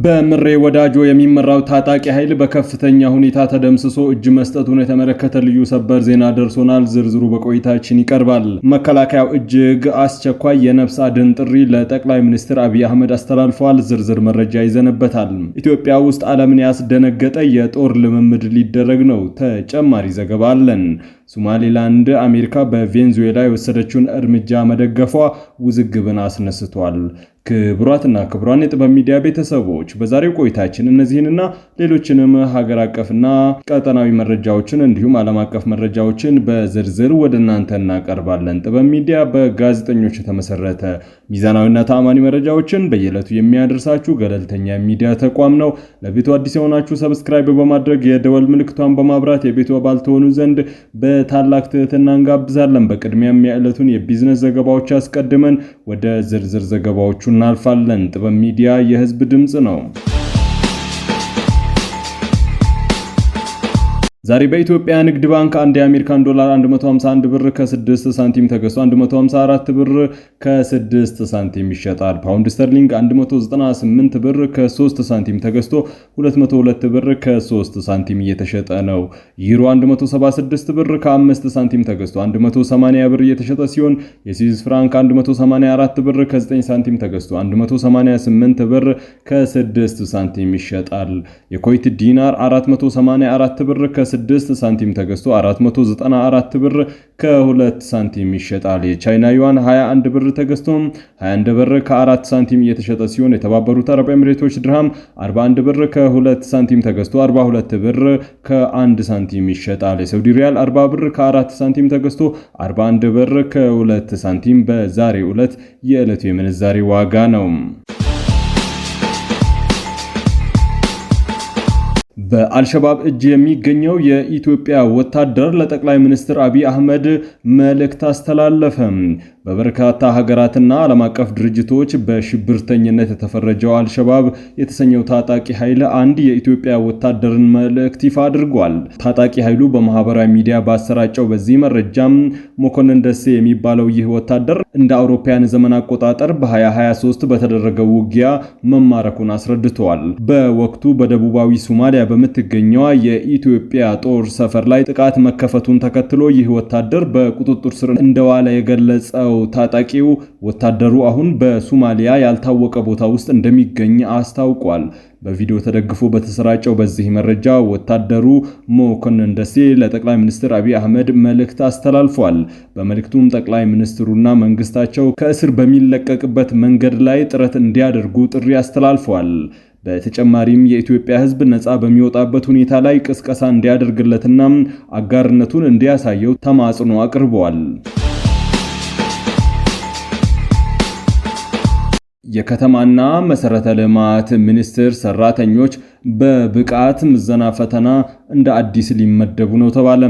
በምሬ ወዳጆ የሚመራው ታጣቂ ኃይል በከፍተኛ ሁኔታ ተደምስሶ እጅ መስጠቱን የተመለከተ ልዩ ሰበር ዜና ደርሶናል። ዝርዝሩ በቆይታችን ይቀርባል። መከላከያው እጅግ አስቸኳይ የነፍስ አድን ጥሪ ለጠቅላይ ሚኒስትር አብይ አህመድ አስተላልፈዋል። ዝርዝር መረጃ ይዘንበታል። ኢትዮጵያ ውስጥ ዓለምን ያስደነገጠ የጦር ልምምድ ሊደረግ ነው። ተጨማሪ ዘገባ አለን። ሶማሊላንድ አሜሪካ በቬንዙዌላ የወሰደችውን እርምጃ መደገፏ ውዝግብን አስነስቷል። ክቡራትና ክቡራን የጥበብ ሚዲያ ቤተሰቦች በዛሬው ቆይታችን እነዚህንና ሌሎችንም ሀገር አቀፍና ቀጠናዊ መረጃዎችን እንዲሁም ዓለም አቀፍ መረጃዎችን በዝርዝር ወደ እናንተ እናቀርባለን። ጥበብ ሚዲያ በጋዜጠኞች የተመሰረተ ሚዛናዊና ተአማኒ መረጃዎችን በየዕለቱ የሚያደርሳችሁ ገለልተኛ ሚዲያ ተቋም ነው። ለቤቱ አዲስ የሆናችሁ ሰብስክራይብ በማድረግ የደወል ምልክቷን በማብራት የቤቱ አባል ትሆኑ ዘንድ በታላቅ ትህትና እንጋብዛለን። በቅድሚያም የዕለቱን የቢዝነስ ዘገባዎች አስቀድመን ወደ ዝርዝር ዘገባዎቹ እናልፋለን። ጥበብ ሚዲያ የህዝብ ድምጽ ነው። ዛሬ በኢትዮጵያ ንግድ ባንክ አንድ የአሜሪካን ዶላር 151 ብር ከ6 ሳንቲም ተገዝቶ 154 ብር ከ6 ሳንቲም ይሸጣል። ፓውንድ ስተርሊንግ 198 ብር ከ3 ሳንቲም ተገዝቶ 202 ብር ከ3 ሳንቲም እየተሸጠ ነው። ዩሮ 176 ብር ከ5 ሳንቲም ተገዝቶ 180 ብር እየተሸጠ ሲሆን የስዊስ ፍራንክ 184 ብር ከ9 ሳንቲም ተገዝቶ 188 ብር ከ6 ሳንቲም ይሸጣል። የኩዌት ዲናር 484 ብር ከ6 ሳንቲም ተገዝቶ 494 ብር ከ2 ሳንቲም ይሸጣል። የቻይና ዩዋን 21 ብር ተገዝቶ 21 ብር ከ4 ሳንቲም እየተሸጠ ሲሆን የተባበሩት አረብ ኤሚሬቶች ድርሃም 41 ብር ከ2 ሳንቲም ተገዝቶ 42 ብር ከ1 ሳንቲም ይሸጣል። የሳውዲ ሪያል 40 ብር ከ4 ሳንቲም ተገዝቶ 41 ብር ከ2 ሳንቲም በዛሬው ዕለት የዕለቱ የምንዛሬ ዋጋ ነው። በአልሸባብ እጅ የሚገኘው የኢትዮጵያ ወታደር ለጠቅላይ ሚኒስትር አብይ አህመድ መልእክት አስተላለፈ። በበርካታ ሀገራትና ዓለም አቀፍ ድርጅቶች በሽብርተኝነት የተፈረጀው አልሸባብ የተሰኘው ታጣቂ ኃይል አንድ የኢትዮጵያ ወታደርን መልእክት ይፋ አድርጓል። ታጣቂ ኃይሉ በማህበራዊ ሚዲያ ባሰራጨው በዚህ መረጃም መኮንን ደሴ የሚባለው ይህ ወታደር እንደ አውሮፓውያን ዘመን አቆጣጠር በ2023 በተደረገው ውጊያ መማረኩን አስረድተዋል። በወቅቱ በደቡባዊ ሶማሊያ በምትገኘው የኢትዮጵያ ጦር ሰፈር ላይ ጥቃት መከፈቱን ተከትሎ ይህ ወታደር በቁጥጥር ስር እንደዋለ የገለጸው ታጣቂው ወታደሩ አሁን በሶማሊያ ያልታወቀ ቦታ ውስጥ እንደሚገኝ አስታውቋል። በቪዲዮ ተደግፎ በተሰራጨው በዚህ መረጃ ወታደሩ መኮንን ደሴ ለጠቅላይ ሚኒስትር አብይ አህመድ መልእክት አስተላልፏል። በመልእክቱም ጠቅላይ ሚኒስትሩና መንግስታቸው ከእስር በሚለቀቅበት መንገድ ላይ ጥረት እንዲያደርጉ ጥሪ አስተላልፏል። በተጨማሪም የኢትዮጵያ ሕዝብ ነፃ በሚወጣበት ሁኔታ ላይ ቅስቀሳ እንዲያደርግለትና አጋርነቱን እንዲያሳየው ተማጽኖ አቅርበዋል። የከተማና መሰረተ ልማት ሚኒስቴር ሰራተኞች በብቃት ምዘና ፈተና እንደ አዲስ ሊመደቡ ነው ተባለ።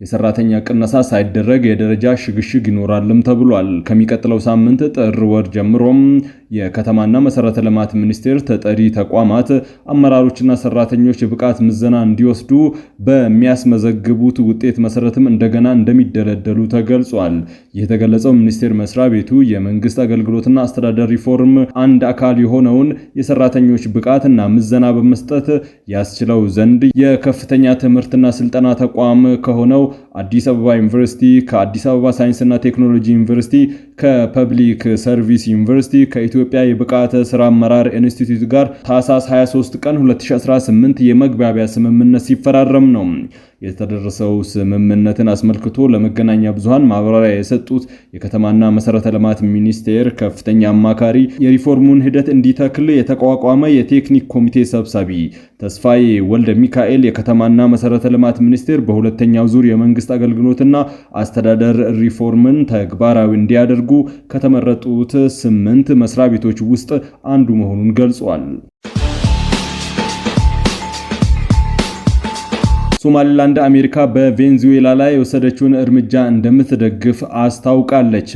የሰራተኛ ቅነሳ ሳይደረግ የደረጃ ሽግሽግ ይኖራልም ተብሏል። ከሚቀጥለው ሳምንት ጥር ወር ጀምሮም የከተማና መሰረተ ልማት ሚኒስቴር ተጠሪ ተቋማት አመራሮችና ሰራተኞች የብቃት ምዘና እንዲወስዱ በሚያስመዘግቡት ውጤት መሰረትም እንደገና እንደሚደለደሉ ተገልጿል። ይህ የተገለጸው ሚኒስቴር መስሪያ ቤቱ የመንግስት አገልግሎትና አስተዳደር ሪፎርም አንድ አካል የሆነውን የሰራተኞች ብቃትና ምዘና በመስጠት ያስችለው ዘንድ የከፍተኛ ትምህርትና ስልጠና ተቋም ከሆነው አዲስ አበባ ዩኒቨርሲቲ፣ ከአዲስ አበባ ሳይንስና ቴክኖሎጂ ዩኒቨርሲቲ፣ ከፐብሊክ ሰርቪስ ዩኒቨርሲቲ፣ ከኢትዮጵያ የብቃት ስራ አመራር ኢንስቲትዩት ጋር ታህሳስ 23 ቀን 2018 የመግባቢያ ስምምነት ሲፈራረም ነው። የተደረሰው ስምምነትን አስመልክቶ ለመገናኛ ብዙሃን ማብራሪያ የሰጡት የከተማና መሰረተ ልማት ሚኒስቴር ከፍተኛ አማካሪ የሪፎርሙን ሂደት እንዲተክል የተቋቋመ የቴክኒክ ኮሚቴ ሰብሳቢ ተስፋዬ ወልደ ሚካኤል የከተማና መሰረተ ልማት ሚኒስቴር በሁለተኛው ዙር የመንግስት አገልግሎትና አስተዳደር ሪፎርምን ተግባራዊ እንዲያደርጉ ከተመረጡት 8 መስሪያ ቤቶች ውስጥ አንዱ መሆኑን ገልጿል። ሶማሊላንድ አሜሪካ በቬንዙዌላ ላይ የወሰደችውን እርምጃ እንደምትደግፍ አስታውቃለች።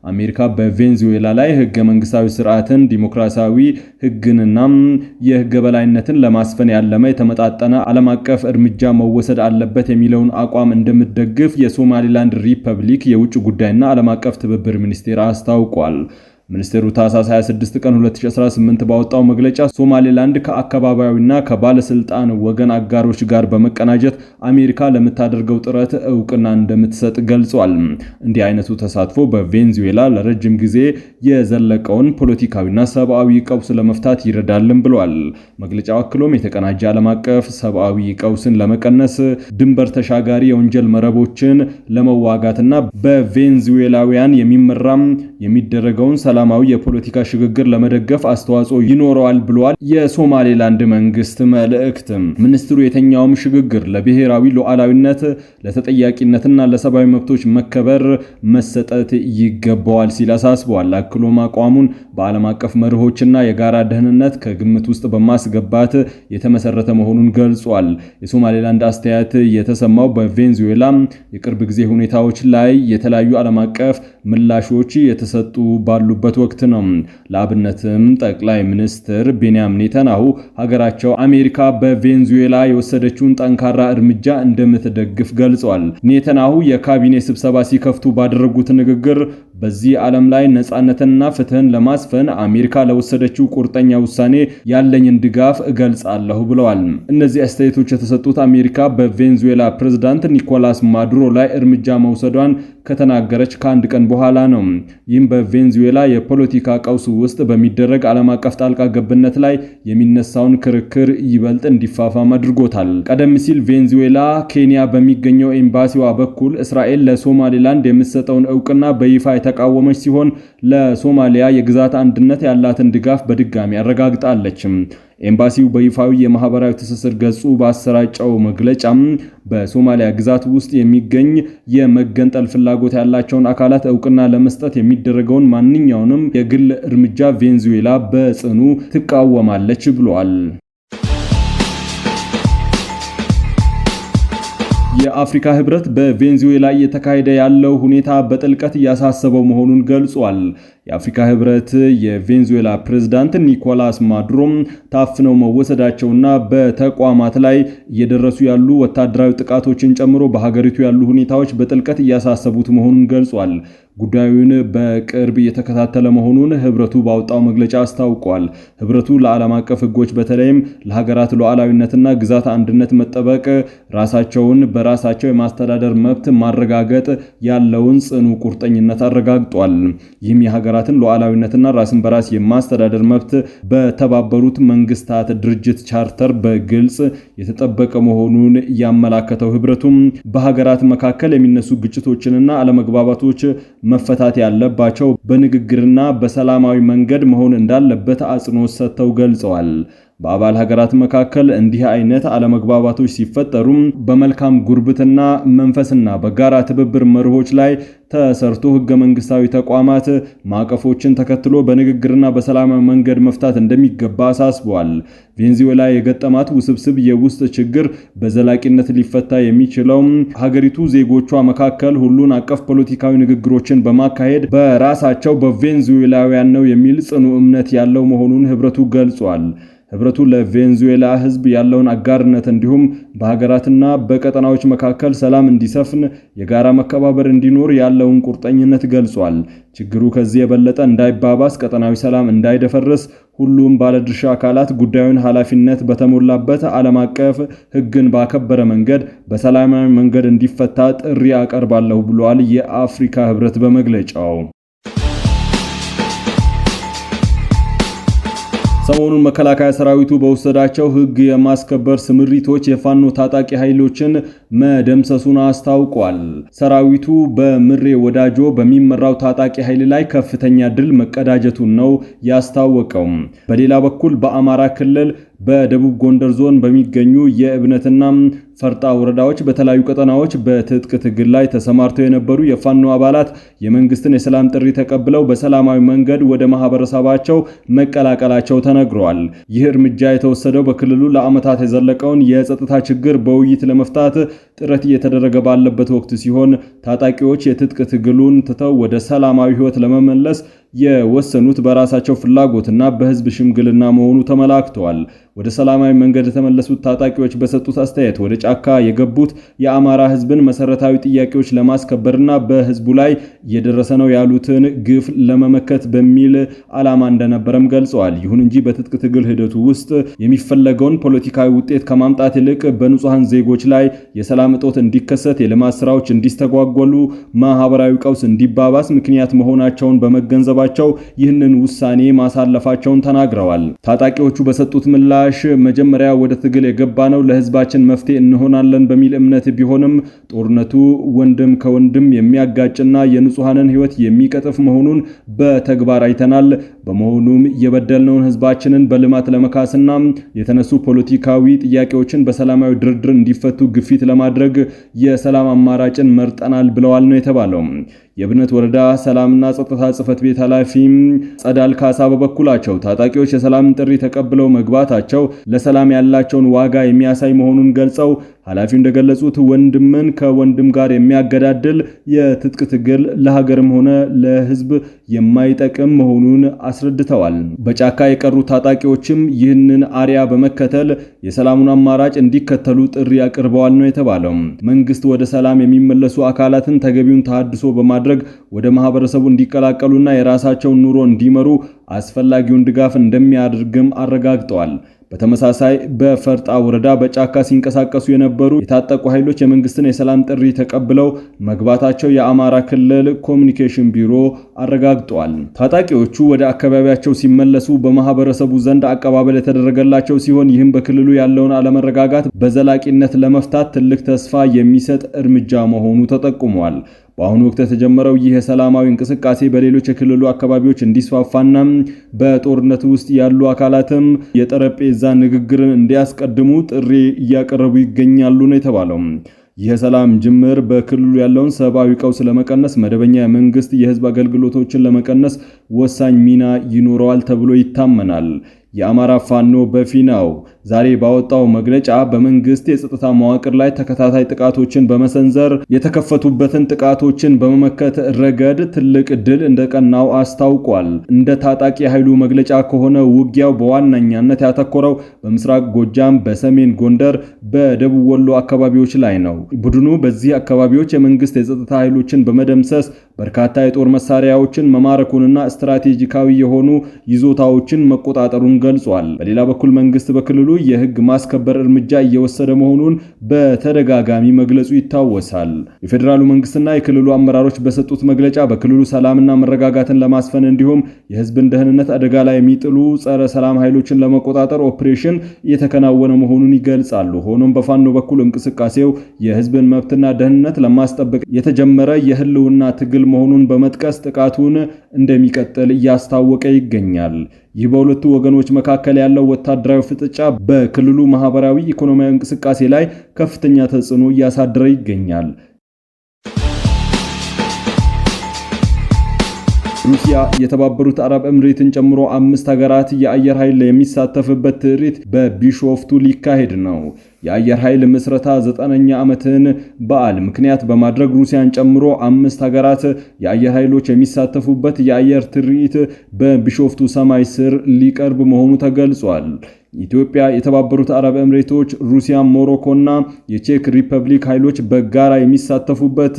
አሜሪካ በቬንዙዌላ ላይ ህገ መንግስታዊ ስርዓትን፣ ዲሞክራሲያዊ ህግንና የህግ በላይነትን ለማስፈን ያለመ የተመጣጠነ ዓለም አቀፍ እርምጃ መወሰድ አለበት የሚለውን አቋም እንደምትደግፍ የሶማሊላንድ ሪፐብሊክ የውጭ ጉዳይና ዓለም አቀፍ ትብብር ሚኒስቴር አስታውቋል። ሚኒስቴሩ ታህሳስ 26 ቀን 2018 ባወጣው መግለጫ ሶማሌላንድ ከአካባቢያዊና ከባለስልጣን ወገን አጋሮች ጋር በመቀናጀት አሜሪካ ለምታደርገው ጥረት እውቅና እንደምትሰጥ ገልጿል። እንዲህ አይነቱ ተሳትፎ በቬንዙዌላ ለረጅም ጊዜ የዘለቀውን ፖለቲካዊና ሰብአዊ ቀውስ ለመፍታት ይረዳልም ብሏል። መግለጫው አክሎም የተቀናጀ ዓለም አቀፍ ሰብአዊ ቀውስን ለመቀነስ ድንበር ተሻጋሪ የወንጀል መረቦችን ለመዋጋትና በቬንዙዌላውያን የሚደረገውን ሰላማዊ የፖለቲካ ሽግግር ለመደገፍ አስተዋጽኦ ይኖረዋል ብሏል። የሶማሌላንድ መንግስት መልእክት ሚኒስትሩ የተኛውም ሽግግር ለብሔራዊ ሉዓላዊነት፣ ለተጠያቂነትና ለሰብአዊ መብቶች መከበር መሰጠት ይገባዋል ሲል አሳስበዋል። አክሎም አቋሙን በዓለም አቀፍ መርሆችና የጋራ ደህንነት ከግምት ውስጥ በማስገባት የተመሰረተ መሆኑን ገልጿል። የሶማሌላንድ አስተያየት የተሰማው በቬንዙዌላ የቅርብ ጊዜ ሁኔታዎች ላይ የተለያዩ ዓለም አቀፍ ምላሾች የተሰጡ ባሉበት ወቅት ነው። ለአብነትም ጠቅላይ ሚኒስትር ቤንያሚን ኔታንያሁ ሀገራቸው አሜሪካ በቬንዙዌላ የወሰደችውን ጠንካራ እርምጃ እንደምትደግፍ ገልጸዋል። ኔታንያሁ የካቢኔ ስብሰባ ሲከፍቱ ባደረጉት ንግግር በዚህ ዓለም ላይ ነጻነትና ፍትህን ለማስፈን አሜሪካ ለወሰደችው ቁርጠኛ ውሳኔ ያለኝን ድጋፍ እገልጻለሁ ብለዋል። እነዚህ አስተያየቶች የተሰጡት አሜሪካ በቬንዙዌላ ፕሬዝዳንት ኒኮላስ ማዱሮ ላይ እርምጃ መውሰዷን ከተናገረች ከአንድ ቀን በኋላ ነው። ይህም በቬንዙዌላ የፖለቲካ ቀውስ ውስጥ በሚደረግ ዓለም አቀፍ ጣልቃ ገብነት ላይ የሚነሳውን ክርክር ይበልጥ እንዲፋፋም አድርጎታል። ቀደም ሲል ቬንዙዌላ ኬንያ በሚገኘው ኤምባሲዋ በኩል እስራኤል ለሶማሌላንድ የምትሰጠውን እውቅና በይፋ የተቃወመች ሲሆን ለሶማሊያ የግዛት አንድነት ያላትን ድጋፍ በድጋሚ አረጋግጣለች። ኤምባሲው በይፋዊ የማህበራዊ ትስስር ገጹ ባሰራጨው መግለጫም በሶማሊያ ግዛት ውስጥ የሚገኝ የመገንጠል ፍላጎት ያላቸውን አካላት እውቅና ለመስጠት የሚደረገውን ማንኛውንም የግል እርምጃ ቬንዙዌላ በጽኑ ትቃወማለች ብሏል። የአፍሪካ ህብረት በቬንዙዌላ እየተካሄደ ያለው ሁኔታ በጥልቀት እያሳሰበው መሆኑን ገልጿል። የአፍሪካ ህብረት የቬንዙዌላ ፕሬዝዳንት ኒኮላስ ማዱሮ ታፍነው መወሰዳቸውና በተቋማት ላይ እየደረሱ ያሉ ወታደራዊ ጥቃቶችን ጨምሮ በሀገሪቱ ያሉ ሁኔታዎች በጥልቀት እያሳሰቡት መሆኑን ገልጿል። ጉዳዩን በቅርብ እየተከታተለ መሆኑን ህብረቱ ባወጣው መግለጫ አስታውቋል። ህብረቱ ለዓለም አቀፍ ህጎች በተለይም ለሀገራት ሉዓላዊነትና ግዛት አንድነት መጠበቅ፣ ራሳቸውን በራሳቸው የማስተዳደር መብት ማረጋገጥ ያለውን ጽኑ ቁርጠኝነት አረጋግጧል። ይህም የሀገራትን ሉዓላዊነትና ራስን በራስ የማስተዳደር መብት በተባበሩት መንግስታት ድርጅት ቻርተር በግልጽ የተጠበቀ መሆኑን ያመላከተው ህብረቱም በሀገራት መካከል የሚነሱ ግጭቶችንና አለመግባባቶች መፈታት ያለባቸው በንግግርና በሰላማዊ መንገድ መሆን እንዳለበት አጽንኦት ሰጥተው ገልጸዋል። በአባል ሀገራት መካከል እንዲህ አይነት አለመግባባቶች ሲፈጠሩም በመልካም ጉርብትና መንፈስና በጋራ ትብብር መርሆች ላይ ተሰርቶ ህገ መንግስታዊ ተቋማት ማዕቀፎችን ተከትሎ በንግግርና በሰላማዊ መንገድ መፍታት እንደሚገባ አሳስበዋል። ቬንዙዌላ የገጠማት ውስብስብ የውስጥ ችግር በዘላቂነት ሊፈታ የሚችለው ሀገሪቱ ዜጎቿ መካከል ሁሉን አቀፍ ፖለቲካዊ ንግግሮችን በማካሄድ በራሳቸው በቬንዙዌላውያን ነው የሚል ጽኑ እምነት ያለው መሆኑን ህብረቱ ገልጿል። ህብረቱ ለቬንዙዌላ ህዝብ ያለውን አጋርነት እንዲሁም በሀገራትና በቀጠናዎች መካከል ሰላም እንዲሰፍን የጋራ መከባበር እንዲኖር ያለውን ቁርጠኝነት ገልጿል። ችግሩ ከዚህ የበለጠ እንዳይባባስ፣ ቀጠናዊ ሰላም እንዳይደፈርስ ሁሉም ባለድርሻ አካላት ጉዳዩን ኃላፊነት በተሞላበት ዓለም አቀፍ ህግን ባከበረ መንገድ በሰላማዊ መንገድ እንዲፈታ ጥሪ አቀርባለሁ ብሏል የአፍሪካ ህብረት በመግለጫው። ሰሞኑን መከላከያ ሰራዊቱ በወሰዳቸው ህግ የማስከበር ስምሪቶች የፋኖ ታጣቂ ኃይሎችን መደምሰሱን አስታውቋል። ሰራዊቱ በምሬ ወዳጆ በሚመራው ታጣቂ ኃይል ላይ ከፍተኛ ድል መቀዳጀቱን ነው ያስታወቀው። በሌላ በኩል በአማራ ክልል በደቡብ ጎንደር ዞን በሚገኙ የእብነትና ፈርጣ ወረዳዎች በተለያዩ ቀጠናዎች በትጥቅ ትግል ላይ ተሰማርተው የነበሩ የፋኖ አባላት የመንግስትን የሰላም ጥሪ ተቀብለው በሰላማዊ መንገድ ወደ ማህበረሰባቸው መቀላቀላቸው ተነግሯል። ይህ እርምጃ የተወሰደው በክልሉ ለዓመታት የዘለቀውን የጸጥታ ችግር በውይይት ለመፍታት ጥረት እየተደረገ ባለበት ወቅት ሲሆን ታጣቂዎች የትጥቅ ትግሉን ትተው ወደ ሰላማዊ ህይወት ለመመለስ የወሰኑት በራሳቸው ፍላጎትና በህዝብ ሽምግልና መሆኑ ተመላክተዋል። ወደ ሰላማዊ መንገድ የተመለሱት ታጣቂዎች በሰጡት አስተያየት ወደ ጫካ የገቡት የአማራ ህዝብን መሰረታዊ ጥያቄዎች ለማስከበርና በህዝቡ ላይ እየደረሰ ነው ያሉትን ግፍ ለመመከት በሚል ዓላማ እንደነበረም ገልጸዋል። ይሁን እንጂ በትጥቅ ትግል ሂደቱ ውስጥ የሚፈለገውን ፖለቲካዊ ውጤት ከማምጣት ይልቅ በንጹሃን ዜጎች ላይ የሰላም እጦት እንዲከሰት፣ የልማት ስራዎች እንዲስተጓጎሉ፣ ማህበራዊ ቀውስ እንዲባባስ ምክንያት መሆናቸውን በመገንዘባቸው ይህንን ውሳኔ ማሳለፋቸውን ተናግረዋል። ታጣቂዎቹ በሰጡት ምላሽ መጀመሪያ ወደ ትግል የገባነው ለህዝባችን መፍትሄ እንሆናለን በሚል እምነት ቢሆንም ጦርነቱ ወንድም ከወንድም የሚያጋጭና የንጹሃንን ህይወት የሚቀጥፍ መሆኑን በተግባር አይተናል። በመሆኑም የበደልነውን ህዝባችንን በልማት ለመካስና የተነሱ ፖለቲካዊ ጥያቄዎችን በሰላማዊ ድርድር እንዲፈቱ ግፊት ለማድረግ የሰላም አማራጭን መርጠናል ብለዋል ነው የተባለው። የብነት ወረዳ ሰላምና ጸጥታ ጽሕፈት ቤት ኃላፊ ጸዳል ካሳ በበኩላቸው ታጣቂዎች የሰላምን ጥሪ ተቀብለው መግባታቸው ለሰላም ያላቸውን ዋጋ የሚያሳይ መሆኑን ገልጸው ኃላፊው እንደገለጹት ወንድምን ከወንድም ጋር የሚያገዳድል የትጥቅ ትግል ለሀገርም ሆነ ለህዝብ የማይጠቅም መሆኑን አስረድተዋል። በጫካ የቀሩ ታጣቂዎችም ይህንን አሪያ በመከተል የሰላሙን አማራጭ እንዲከተሉ ጥሪ አቅርበዋል ነው የተባለው። መንግስት ወደ ሰላም የሚመለሱ አካላትን ተገቢውን ተሃድሶ በማድረግ ወደ ማህበረሰቡ እንዲቀላቀሉና የራሳቸውን ኑሮ እንዲመሩ አስፈላጊውን ድጋፍ እንደሚያደርግም አረጋግጠዋል። በተመሳሳይ በፈርጣ ወረዳ በጫካ ሲንቀሳቀሱ የነበሩ የታጠቁ ኃይሎች የመንግስትን የሰላም ጥሪ ተቀብለው መግባታቸው የአማራ ክልል ኮሚኒኬሽን ቢሮ አረጋግጧል። ታጣቂዎቹ ወደ አካባቢያቸው ሲመለሱ በማህበረሰቡ ዘንድ አቀባበል የተደረገላቸው ሲሆን ይህም በክልሉ ያለውን አለመረጋጋት በዘላቂነት ለመፍታት ትልቅ ተስፋ የሚሰጥ እርምጃ መሆኑ ተጠቁሟል። በአሁኑ ወቅት የተጀመረው ይህ የሰላማዊ እንቅስቃሴ በሌሎች የክልሉ አካባቢዎች እንዲስፋፋና በጦርነት ውስጥ ያሉ አካላትም የጠረጴዛ ንግግርን እንዲያስቀድሙ ጥሪ እያቀረቡ ይገኛሉ ነው የተባለው። ይህ የሰላም ጅምር በክልሉ ያለውን ሰብአዊ ቀውስ ለመቀነስ፣ መደበኛ የመንግስት የህዝብ አገልግሎቶችን ለመቀነስ ወሳኝ ሚና ይኖረዋል ተብሎ ይታመናል። የአማራ ፋኖ በፊናው ዛሬ ባወጣው መግለጫ በመንግስት የጸጥታ መዋቅር ላይ ተከታታይ ጥቃቶችን በመሰንዘር የተከፈቱበትን ጥቃቶችን በመመከት ረገድ ትልቅ ድል እንደቀናው አስታውቋል። እንደ ታጣቂ ኃይሉ መግለጫ ከሆነ ውጊያው በዋነኛነት ያተኮረው በምስራቅ ጎጃም፣ በሰሜን ጎንደር፣ በደቡብ ወሎ አካባቢዎች ላይ ነው። ቡድኑ በዚህ አካባቢዎች የመንግስት የጸጥታ ኃይሎችን በመደምሰስ በርካታ የጦር መሳሪያዎችን መማረኩንና ስትራቴጂካዊ የሆኑ ይዞታዎችን መቆጣጠሩን ገልጿል። በሌላ በኩል መንግስት በክልሉ የህግ ማስከበር እርምጃ እየወሰደ መሆኑን በተደጋጋሚ መግለጹ ይታወሳል። የፌዴራሉ መንግስትና የክልሉ አመራሮች በሰጡት መግለጫ በክልሉ ሰላምና መረጋጋትን ለማስፈን እንዲሁም የህዝብን ደህንነት አደጋ ላይ የሚጥሉ ጸረ ሰላም ኃይሎችን ለመቆጣጠር ኦፕሬሽን እየተከናወነ መሆኑን ይገልጻሉ። ሆኖም በፋኖ በኩል እንቅስቃሴው የህዝብን መብትና ደህንነት ለማስጠበቅ የተጀመረ የህልውና ትግል መሆኑን በመጥቀስ ጥቃቱን እንደሚቀጥል እያስታወቀ ይገኛል። ይህ በሁለቱ ወገኖች መካከል ያለው ወታደራዊ ፍጥጫ በክልሉ ማህበራዊ፣ ኢኮኖሚያዊ እንቅስቃሴ ላይ ከፍተኛ ተጽዕኖ እያሳደረ ይገኛል። ሩሲያ የተባበሩት አረብ ኤምሬትን ጨምሮ 5 ሀገራት የአየር ኃይል የሚሳተፍበት ትርኢት በቢሾፍቱ ሊካሄድ ነው። የአየር ኃይል ምስረታ 9ኛ ዓመትን በዓል ምክንያት በማድረግ ሩሲያን ጨምሮ 5 ሀገራት የአየር ኃይሎች የሚሳተፉበት የአየር ትርኢት በቢሾፍቱ ሰማይ ስር ሊቀርብ መሆኑ ተገልጿል። ኢትዮጵያ፣ የተባበሩት አረብ ኤምሬቶች፣ ሩሲያ፣ ሞሮኮና የቼክ ሪፐብሊክ ኃይሎች በጋራ የሚሳተፉበት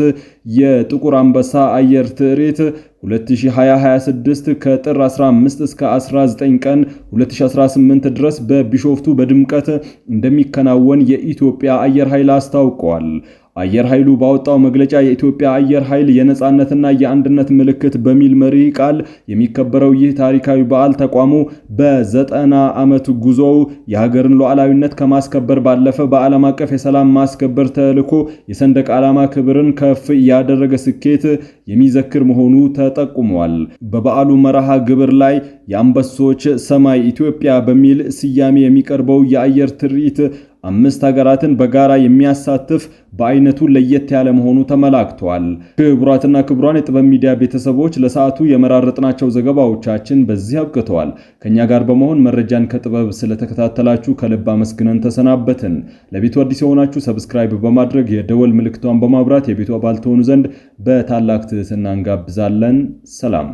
የጥቁር አንበሳ አየር ትርኢት 2026 ከጥር 15 እስከ 19 ቀን 2018 ድረስ በቢሾፍቱ በድምቀት እንደሚከናወን የኢትዮጵያ አየር ኃይል አስታውቋል። አየር ኃይሉ ባወጣው መግለጫ የኢትዮጵያ አየር ኃይል የነጻነትና የአንድነት ምልክት በሚል መሪ ቃል የሚከበረው ይህ ታሪካዊ በዓል ተቋሙ በ90 ዓመት ጉዞው የሀገርን ሉዓላዊነት ከማስከበር ባለፈ በዓለም አቀፍ የሰላም ማስከበር ተልዕኮ የሰንደቅ ዓላማ ክብርን ከፍ ያደረገ ስኬት የሚዘክር መሆኑ ተጠቁሟል። በበዓሉ መርሃ ግብር ላይ የአንበሶች ሰማይ ኢትዮጵያ በሚል ስያሜ የሚቀርበው የአየር ትርኢት 5 ሀገራትን በጋራ የሚያሳትፍ በአይነቱ ለየት ያለ መሆኑ ተመላክቷል። ክቡራትና ክቡራን የጥበብ ሚዲያ ቤተሰቦች ለሰዓቱ የመራረጥናቸው ዘገባዎቻችን በዚህ አብቅተዋል። ከኛ ጋር በመሆን መረጃን ከጥበብ ስለተከታተላችሁ ከልብ አመስግነን ተሰናበትን። ለቤቱ አዲስ የሆናችሁ ሰብስክራይብ በማድረግ የደወል ምልክቷን በማብራት የቤቱ አባል ትሆኑ ዘንድ በታላቅ ትህትና እንጋብዛለን። ሰላም።